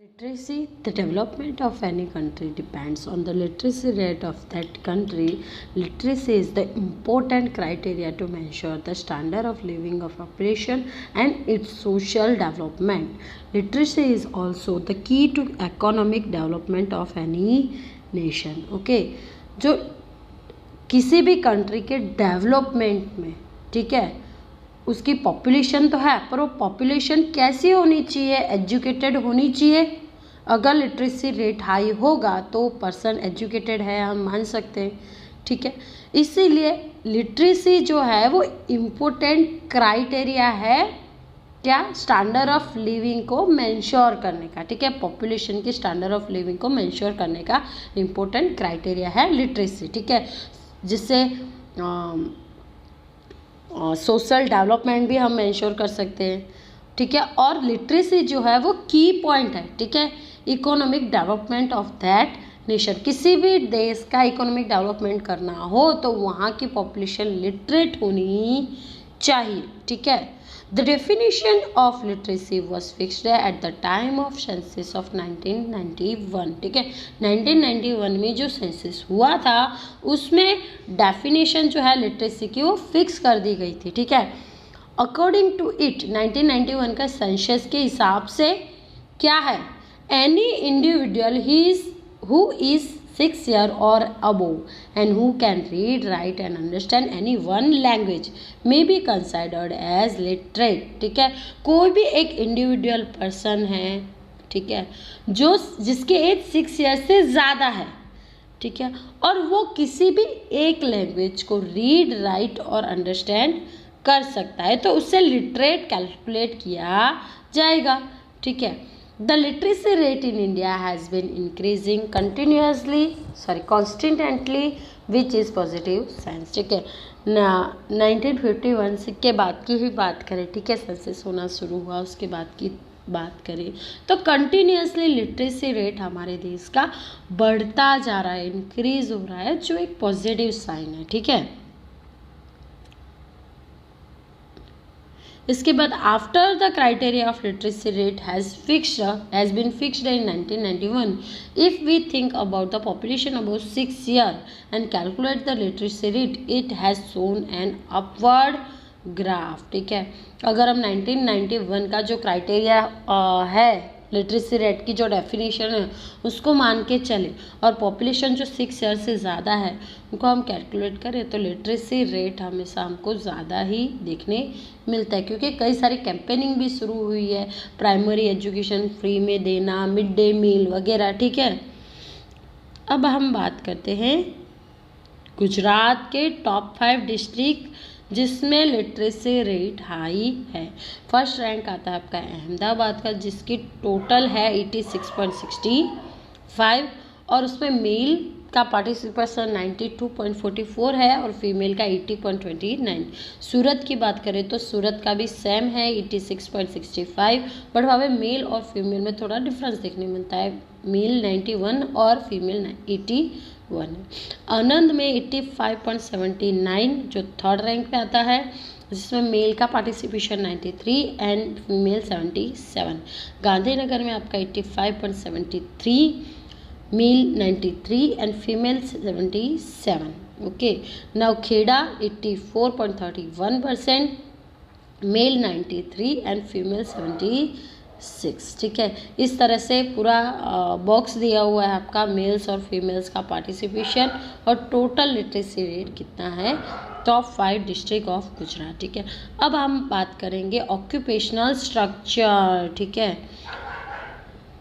Literacy, the development of any country depends on the literacy rate of that country. Literacy is the important criteria to measure the standard of living of a population and its social development. Literacy is also the key to economic development of any nation. Okay, जो किसी भी country के development में, ठीक है, उसकी population तो है, पर वो पॉपुलेशन कैसी होनी चाहिए, एजुकेटेड होनी चाहिए. अगर लिटरेसी रेट हाई होगा तो पर्सन एजुकेटेड है, हम मान सकते हैं. ठीक है, इसीलिए लिटरेसी जो है वो इम्पोर्टेंट क्राइटेरिया है क्या, स्टैंडर्ड ऑफ लिविंग को मेंश्योर करने का. ठीक है, पॉपुलेशन की स्टैंडर्ड ऑफ लिविंग को मेंश्योर करने का इम्पोर्टेंट क्राइटेरिया है लिटरेसी. ठीक है, जिससे सोशल डेवलपमेंट भी हम मेंश्योर कर सकते हैं. ठीक है, और लिटरेसी जो है वो की पॉइंट है. ठीक है, economic development of that nation. किसी भी देश का इकोनॉमिक डेवलपमेंट करना हो तो वहाँ की पॉपुलेशन लिटरेट होनी चाहिए. ठीक है, the definition of literacy was fixed at the time of census of 1991. ठीक है, 1991 में जो सेंसस हुआ था उसमें डेफिनेशन जो है लिटरेसी की वो फिक्स कर दी गई थी. ठीक है, अकॉर्डिंग टू इट 1991 का सेंसस के हिसाब से क्या है, any individual who is 6 years or above and who can read, write and understand any one language may be considered as literate. ठीक है, कोई भी एक इंडिविजुअल पर्सन है, ठीक है, जो जिसके एज 6 ईयर से ज़्यादा है, ठीक है, और वो किसी भी एक लैंग्वेज को रीड, राइट और अंडरस्टैंड कर सकता है, तो उससे लिटरेट कैलकुलेट किया जाएगा. ठीक है, the literacy rate in India has been increasing constantly which is positive signs. ठीक है, 1951 के बाद की ही बात करें, ठीक है, सेंसस होना शुरू हुआ उसके बाद की बात करें तो कंटिन्यूसली लिटरेसी रेट हमारे देश का बढ़ता जा रहा है, इंक्रीज हो रहा है, जो एक पॉजिटिव साइन है. ठीक है, इसके बाद after the criteria of literacy rate has been fixed in 1991. If we think about the population about 6 year and calculate the literacy rate, it has shown an upward graph. ठीक है, अगर हम 1991 का जो क्राइटेरिया है लिटरेसी रेट की जो definition है उसको मान के चले और पॉपुलेशन जो 6 ईयर से ज़्यादा है उनको हम कैलकुलेट करें तो लिटरेसी रेट हमेशा हमको ज़्यादा ही देखने मिलता है, क्योंकि कई सारी कैंपेनिंग भी शुरू हुई है, प्राइमरी एजुकेशन फ्री में देना, मिड डे मील वगैरह. ठीक है, अब हम बात करते हैं गुजरात के टॉप 5 डिस्ट्रिक्ट जिसमें लिटरेसी रेट हाई है. फर्स्ट रैंक आता है आपका अहमदाबाद का, जिसकी टोटल है 86.65 और उसमें मेल का पार्टिसिपेशन 92.44 है और फीमेल का 80.29. सूरत की बात करें तो सूरत का भी सेम है 86.65, बट वहाँ पे मेल और फीमेल में थोड़ा डिफरेंस देखने मिलता है, मेल 91 और फीमेल 81. आनंद में 85.79 जो थर्ड रैंक पे आता है, जिसमें मेल का पार्टिसिपेशन 93 एंड फीमेल 77. गांधीनगर में आपका 85.73, male 93 and female 77. Okay, Navkheda 84.31%, male 93 and female 76. ठीक है, इस तरह से पूरा बॉक्स दिया हुआ है आपका मेल्स और फीमेल्स का पार्टिसिपेशन और टोटल लिटरेसी रेट कितना है टॉप 5 डिस्ट्रिक्ट ऑफ गुजरात. ठीक है, अब हम बात करेंगे ऑक्यूपेशनल स्ट्रक्चर. ठीक है,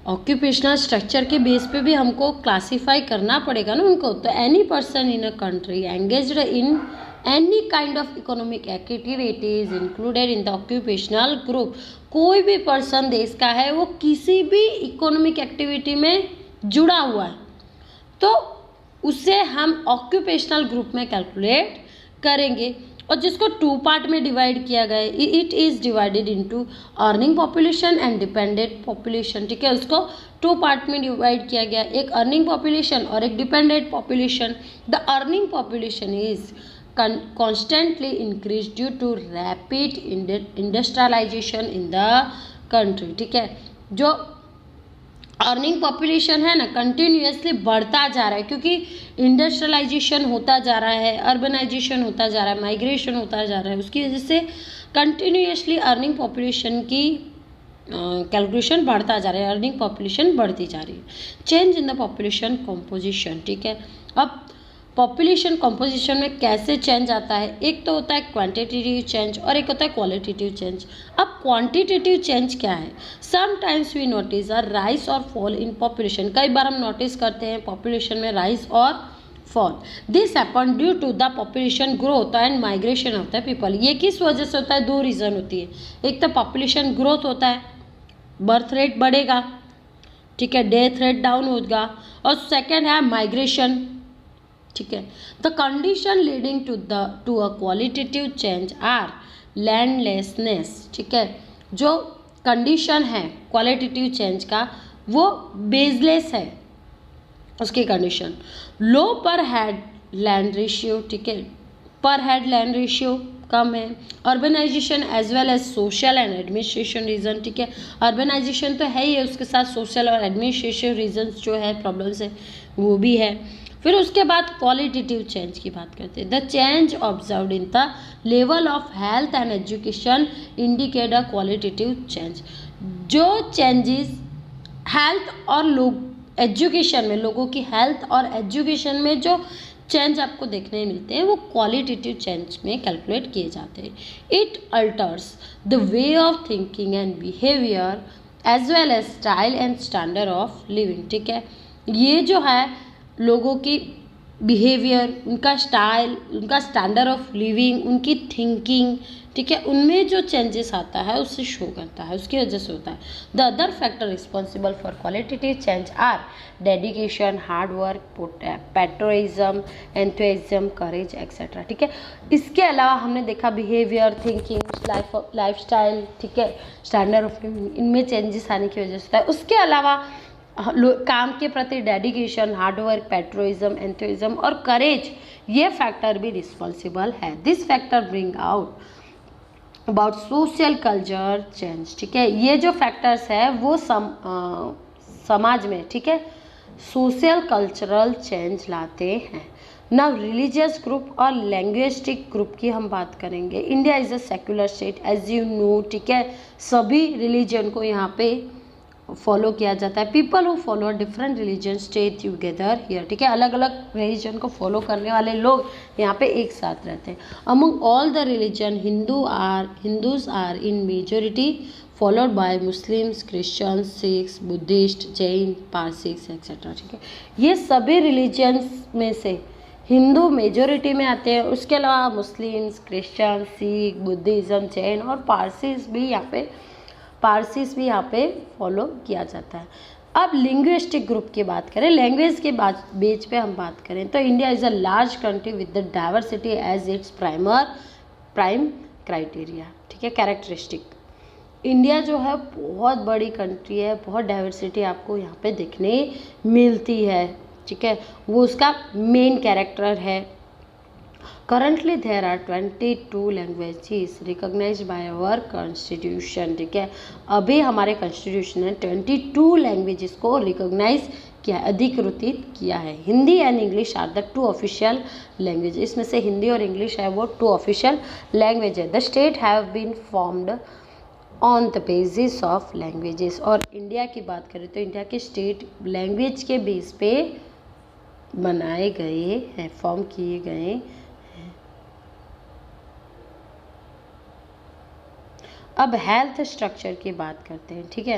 ऑक्यूपेशनल स्ट्रक्चर के बेस पे भी हमको क्लासीफाई करना पड़ेगा ना उनको. तो any person in a country engaged in any kind of economic activities included in the occupational group. कोई भी पर्सन देश का है वो किसी भी इकोनॉमिक एक्टिविटी में जुड़ा हुआ है तो उसे हम ऑक्यूपेशनल ग्रुप में कैलकुलेट करेंगे, और जिसको 2 पार्ट में डिवाइड किया गया है. It is divided into earning population and dependent population. ठीक है, उसको 2 पार्ट में डिवाइड किया गया, एक अर्निंग पॉपुलेशन और एक dependent population. The earning population is constantly increased due to rapid industrialization in the country. ठीक है, जो अर्निंग पॉपुलेशन है ना कंटिन्यूअसली बढ़ता जा रहा है, क्योंकि इंडस्ट्रियलाइजेशन होता जा रहा है, अर्बनाइजेशन होता जा रहा है, माइग्रेशन होता जा रहा है, उसकी वजह से कंटिन्यूअसली अर्निंग पॉपुलेशन की कैलकुलेशन बढ़ता जा रहा है, अर्निंग पॉपुलेशन बढ़ती जा रही है। Change in the population composition, ठीक है। अब पॉपुलेशन कॉम्पोजिशन में कैसे चेंज आता है, एक तो होता है क्वांटिटेटिव चेंज और एक होता है क्वालिटेटिव चेंज। अब क्वांटिटेटिव चेंज क्या है, sometimes we notice a rise और फॉल इन पॉपुलेशन, कई बार हम नोटिस करते हैं पॉपुलेशन में राइज और fall. This happen due to the population growth and migration of the people. ये किस वजह से होता है, दो रीज़न होती है, एक तो पॉपुलेशन ग्रोथ होता है, बर्थ रेट बढ़ेगा, ठीक है, डेथ रेट डाउन होगा, और सेकेंड है माइग्रेशन, ठीक है। The condition leading to a qualitative change are landlessness, ठीक है। जो कंडीशन है क्वालिटेटिव चेंज का वो बेसलेस है, उसकी कंडीशन लो पर हेड लैंड रेशियो, ठीक है, पर हेड लैंड रेशियो कम है, urbanisation as well as social and administration reason, ठीक है। अर्बनाइजेशन तो है ही है, उसके साथ सोशल और एडमिनिस्ट्रेशन रीजन्स जो है प्रॉब्लम्स है वो भी है। फिर उसके बाद क्वालिटेटिव चेंज की बात करते हैं। The change observed in the level of health and education indicate a qualitative change. जो चेंजेस हेल्थ और लोग एजुकेशन में, लोगों की हेल्थ और एजुकेशन में जो चेंज आपको देखने मिलते हैं वो क्वालिटेटिव चेंज में कैलकुलेट किए जाते हैं। It alters the way of thinking and behaviour as well as style and standard of living, ठीक है। ये जो है लोगों की बिहेवियर, उनका स्टाइल, उनका स्टैंडर्ड ऑफ लिविंग, उनकी थिंकिंग, ठीक है, उनमें जो चेंजेस आता है उससे शो करता है, उसकी वजह से होता है। The other factor responsible for qualitative change are dedication, hard work, patriotism, enthusiasm, courage etcetera, ठीक है। इसके अलावा हमने देखा बिहेवियर, थिंकिंग, लाइफ स्टाइल, ठीक है, स्टैंडर्ड ऑफ लिविंग, इनमें चेंजेस आने की वजह से होता है। उसके अलावा काम के प्रति डेडिकेशन, हार्डवर्क, पैट्रियटिज्म, एंथुसियाज्म और करेज, ये फैक्टर भी रिस्पॉन्सिबल है। This factor bring out about social culture change, ठीक है। ये जो फैक्टर्स है वो समाज में, ठीक है, सोशल कल्चरल चेंज लाते हैं। नाउ रिलीजियस ग्रुप और लैंग्वेस्टिक ग्रुप की हम बात करेंगे। India is a secular state as you know, ठीक है, सभी रिलीजन को यहाँ पे फॉलो किया जाता है। People who follow different religion stay together here, ठीक है, अलग अलग रिलीजन को फॉलो करने वाले लोग यहाँ पे एक साथ रहते हैं। Among all the religion Hindus are in majority followed by Muslims, Christians, Sikhs, Buddhist, Jain, Parsis etcetera, ठीक है। ये सभी रिलीजन्स में से हिंदू मेजोरिटी में आते हैं, उसके अलावा Muslims, Christian, Sikh, Buddhism, Jain और पारसीस भी यहाँ पे फॉलो किया जाता है। अब लिंग्विस्टिक ग्रुप की बात करें, लैंग्वेज के बेस पे हम बात करें तो India is a large country with the diversity as its prime criteria, ठीक है, कैरेक्टरिस्टिक। इंडिया जो है बहुत बड़ी कंट्री है, बहुत डाइवर्सिटी आपको यहाँ पे देखने मिलती है, ठीक है, वो उसका मेन कैरेक्टर है। Currently there are 22 languages recognised by our constitution, ठीक है, अभी हमारे कॉन्स्टिट्यूशन ने 22 लैंग्वेजेस को रिकॉग्नाइज किया, अधिकृत किया है। Hindi and English are the 2 official language, इसमें से हिंदी और इंग्लिश है वो 2 ऑफिशियल लैंग्वेज है। The state have been formed on the basis of languages. और इंडिया की बात करें तो इंडिया के स्टेट लैंग्वेज के बेस पे बनाए गए हैं, फॉर्म किए गए हैं। अब हेल्थ स्ट्रक्चर की बात करते हैं, ठीक है।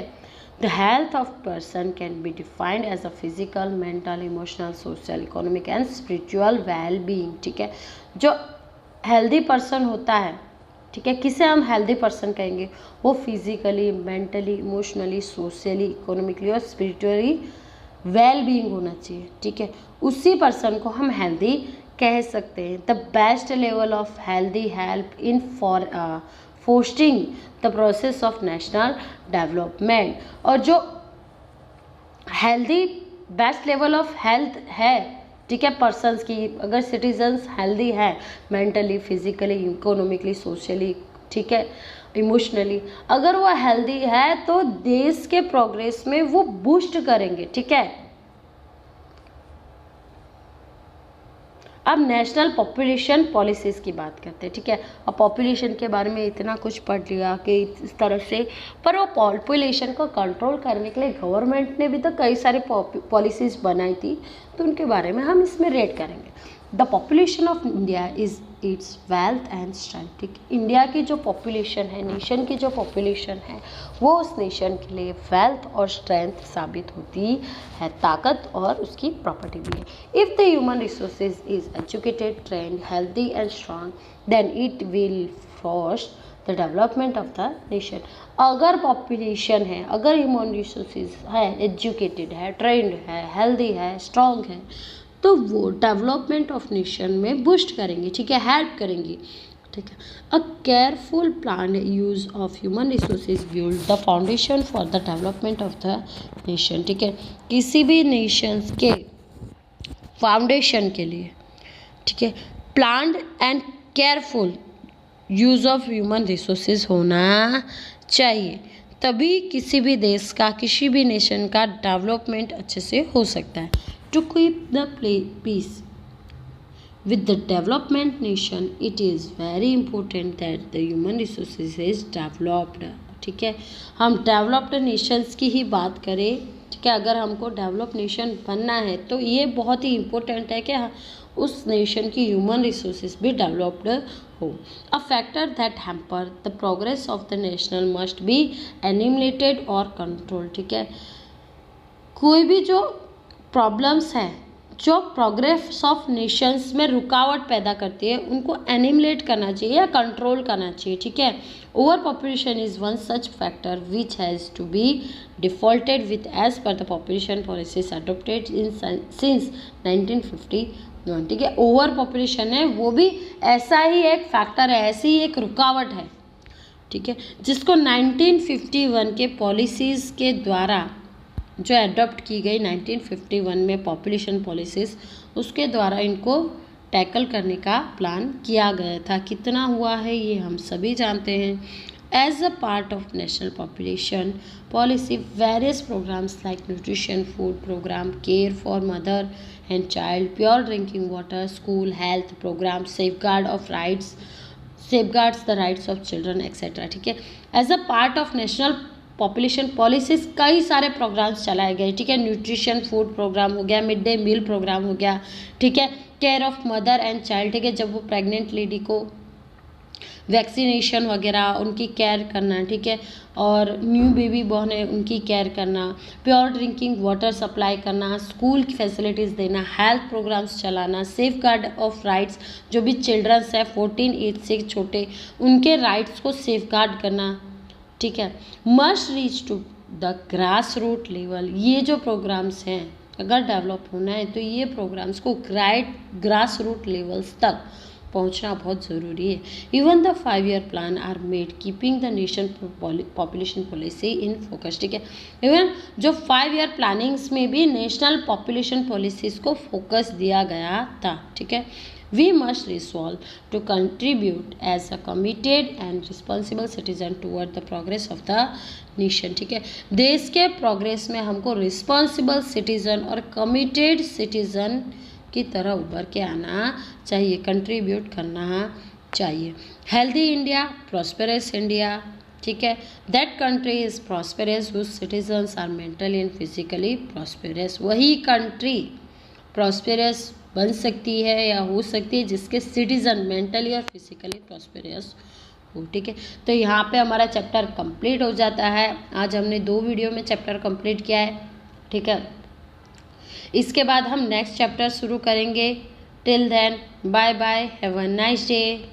The health of person can be defined as a physical, mental, emotional, social, economic and spiritual well being, ठीक है। जो हेल्दी पर्सन होता है, ठीक है, किसे हम हेल्दी पर्सन कहेंगे, वो physically, mentally, emotionally, socially, economically और स्पिरिचुअली वेल बीइंग होना चाहिए, ठीक है, उसी पर्सन को हम हेल्दी कह सकते हैं। The best level of healthy help in fostering the process of national development. और जो healthy best level of health है, ठीक है, पर्सन्स की, अगर सिटीजन्स हेल्दी है मेंटली, फिजिकली, इकोनॉमिकली, सोशली, ठीक है, इमोशनली। अगर वो हेल्दी है तो देश के प्रोग्रेस में वो बूस्ट करेंगे, ठीक है। अब नेशनल पॉपुलेशन पॉलिसीज़ की बात करते हैं, ठीक है। अब पॉपुलेशन के बारे में इतना कुछ पढ़ लिया कि इस तरह से, पर वो पॉपुलेशन को कंट्रोल करने के लिए गवर्नमेंट ने भी तो कई सारे पॉलिसीज़ बनाई थी, तो उनके बारे में हम इसमें रेड करेंगे। The population of India is it's wealth and strength, ठीक है। इंडिया की जो पॉपुलेशन है, नेशन की जो पॉपुलेशन है, वो उस नेशन के लिए वेल्थ और स्ट्रेंथ साबित होती है, ताकत और उसकी प्रॉपर्टी भी है। If the human resources is educated, trained, healthy and strong, then it will foster the development of the nation. अगर पॉपुलेशन है, अगर ह्यूमन रिसोर्सेज है, एजुकेटेड है, ट्रेंड है, हेल्दी है, स्ट्रांग है, तो वो डेवलपमेंट ऑफ नेशन में बूस्ट करेंगे, ठीक है, हेल्प करेंगे, ठीक है। A careful plan use of human resources build the foundation for the development of the nation, ठीक है। किसी भी नेशंस के फाउंडेशन के लिए, ठीक है, planned and careful use of human resources होना चाहिए, तभी किसी भी देश का, किसी भी नेशन का डेवलपमेंट अच्छे से हो सकता है। To keep the peace with the development nation, it is very important that the human resources is developed, ठीक है। हम डेवलप्ड नेशंस की ही बात करें, ठीक है। अगर हमको डेवलप नेशन बनना है तो ये बहुत ही इम्पोर्टेंट है कि उस नेशन की ह्यूमन रिसोर्सेज भी डेवलप्ड हो। A factor that hamper the progress of the national must be eliminated और कंट्रोल, ठीक है। कोई भी जो प्रॉब्लम्स हैं जो प्रोग्रेस ऑफ नेशंस में रुकावट पैदा करती है, उनको एनिमुलेट करना चाहिए या कंट्रोल करना चाहिए, ठीक है। Overpopulation is one such factor which has to be defaulted with as per the population policies adopted in since 1951, ठीक है। ओवर पॉपुलेशन है वो भी ऐसा ही एक फैक्टर है, ऐसी ही एक रुकावट है, ठीक है, जिसको 1951 के पॉलिसीज़ के द्वारा जो एडॉप्ट की गई 1951 में पॉपुलेशन पॉलिसीज़, उसके द्वारा इनको टैकल करने का प्लान किया गया था। कितना हुआ है ये हम सभी जानते हैं। As a part of national population policy, various programmes like nutrition food programme, care for mother and child, pure drinking water, school health programme, safeguards the rights of children etcetera, ठीक है। As a part of national population policies कई सारे programmes चलाए गए, ठीक है। Nutrition food programme हो गया, मिड डे मील प्रोग्राम हो गया, ठीक है। Care of mother and child, ठीक है, जब वो प्रेग्नेंट लेडी को वैक्सीनेशन वगैरह उनकी केयर करना, ठीक है, और न्यू बेबी बॉर्न है उनकी केयर करना, प्योर ड्रिंकिंग वाटर सप्लाई करना, स्कूल की फैसिलिटीज़ देना, हेल्थ प्रोग्राम्स चलाना, सेफ गार्ड ऑफ राइट्स, जो भी चिल्ड्रंस है 14 एज से छोटे, उनके राइट्स को सेफ गार्ड करना, ठीक है। Must reach to the grass root level, ये जो प्रोग्राम्स हैं अगर डेवलप होना है तो ये प्रोग्राम्स को ग्रास रूट लेवल्स तक पहुंचना बहुत ज़रूरी है। Even the 5 year plan are made keeping the nation population policy in focus, ठीक है। इवन जो 5 ईयर प्लानिंग्स में भी नेशनल पॉपुलेशन पॉलिसीज़ को फोकस दिया गया था, ठीक है। We must resolve to contribute as a committed and responsible citizen toward the progress of the nation, ठीक है। देश के प्रोग्रेस में हमको रिस्पॉन्सिबल सिटीजन और कमिटेड सिटीजन की तरह उभर के आना चाहिए, कंट्रीब्यूट करना चाहिए। हेल्दी इंडिया, प्रॉस्पेरस इंडिया, ठीक है। That country is prosperous whose citizens are mentally and physically prosperous. वही कंट्री प्रॉस्पेरस बन सकती है या हो सकती है जिसके सिटीजन मेंटली और फिजिकली प्रॉस्पेरस हो, ठीक है। तो यहाँ पे हमारा चैप्टर कंप्लीट हो जाता है। आज हमने 2 वीडियो में चैप्टर कंप्लीट किया है, ठीक है। इसके बाद हम नेक्स्ट चैप्टर शुरू करेंगे। Till then bye bye, have a nice day.